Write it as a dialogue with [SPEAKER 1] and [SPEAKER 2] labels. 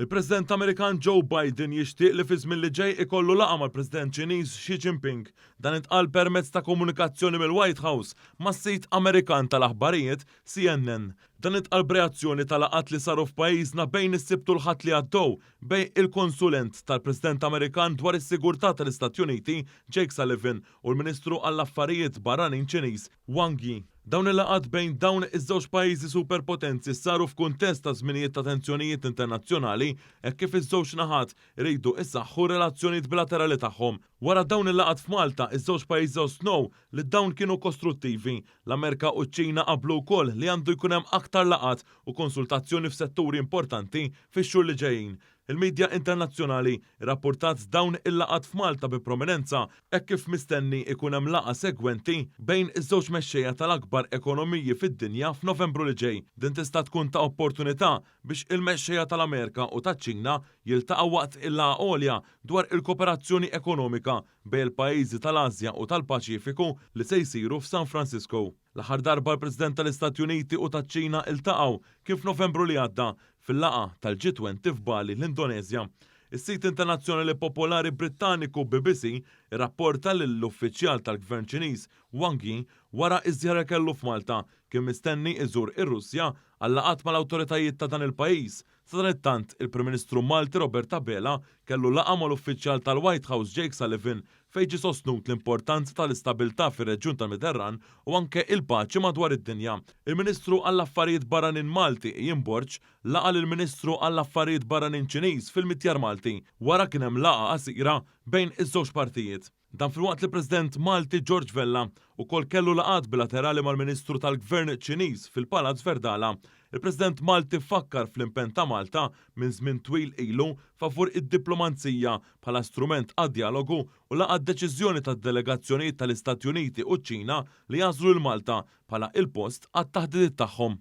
[SPEAKER 1] Il-President Amerikan Joe Biden jixtieq li fi żmien li ġej ikollu laqgħa mal-President Ċiniż Xi Jinping. Dan intqal permezz ta' komunikazzjoni mill-White House mas-sit Amerikan tal-aħbarijiet CNN. Dan intqal b'reazzjoni tal-laqgħat li saru f'pajjiżna bejn is-Sibt u l-Ħadd li għaddew bejn il-konsulent tal-President Amerikan dwar is-sigurtà tal-Istati Uniti Jake Sullivan u l-Ministru għall-Affarijiet Barranin Ċiniż Wang Yi. Dawn il-laqgħat bejn dawn iż-żewġ pajjiżi superpotenzi saru f'kuntest ta' żminijiet ta' tensjonijiet internazzjonali hekk kif iż-żewġ naħat iridu issaħħu relazzjonijiet bilaterali tagħhom. Wara dawn il-laqgħat f'Malta, iż-żewġ pajjiżi ostnew li dawn kienu kostruttivi. L-Amerika u ċ-Ċina qablu wkoll li għandu jkun hemm aktar laqgħat u konsultazzjoni f'setturi importanti fix-xhur li ġejjin. Il-medja internazzjonali rrapportat dawn il-laqgħat f'Malta bi prominenza hekk kif mistenni ikun hemm laqgħa segwenti bejn iż-żewġ mexxejja tal-akbar ekonomiji fid-dinja f'Novembru li ġej. Din tista' tkun ta' opportunità biex il-mexxejja tal-Amerika u taċ-Ċina jiltaqgħu waqt il-laqgħa għolja dwar il-kooperazzjoni ekonomika bejn il-pajjiżi tal-Asja u tal-Paċifiku li se jsiru f'San Francisco. L-aħħar darba l-President tal-Istati Uniti u taċ-Ċina iltaqgħu kif Novembru li għadda fil-laqgħa tal-G20 f'Bali l-Indonezja. Is-sit internazzjonali popolari Brittaniku BBC irrapporta li l-uffiċjal tal-Gvern Ċiniż Wang Yi wara iż-żjara kellu f'Malta kien mistenni iżur ir-Russja għal laqgħat mal-awtoritajiet ta' dan il-pajjiż. Sa dan it-tant il-Prim Ministru Malti Robert Abela kellu laqgħa mal-uffiċjal tal-White House Jake Sullivan fejn ġie sostnut l-importanza tal-istabilità fir-reġjun tal-Mediterran u anke il-paċi madwar id-dinja. Il-Ministru għall-Affarijiet Barranin Malti Ian Borg laqa lill-Ministru għall-Affarijiet Barranin Ċiniż fil-Mittjar Malti wara kien hemm laqgħa qasira bejn iż-żewġ partijiet. Dan filwaqt li President Malti George Vella ukoll kellu laqgħat bilaterali mal-Ministru tal-Gvern Ċiniż fil-Palazz Verdala. Il-President Malti fakkar fl-impenn ta' Malta minn żmien twil ilu favur id-diplomazija bħala strument għad-dialogu u laqa d-deċiżjoni tad-delegazzjonijiet tal-Istati Uniti u ċ-Ċina li jażlu l-Malta bħala il-post għat-taħdidiet tagħhom.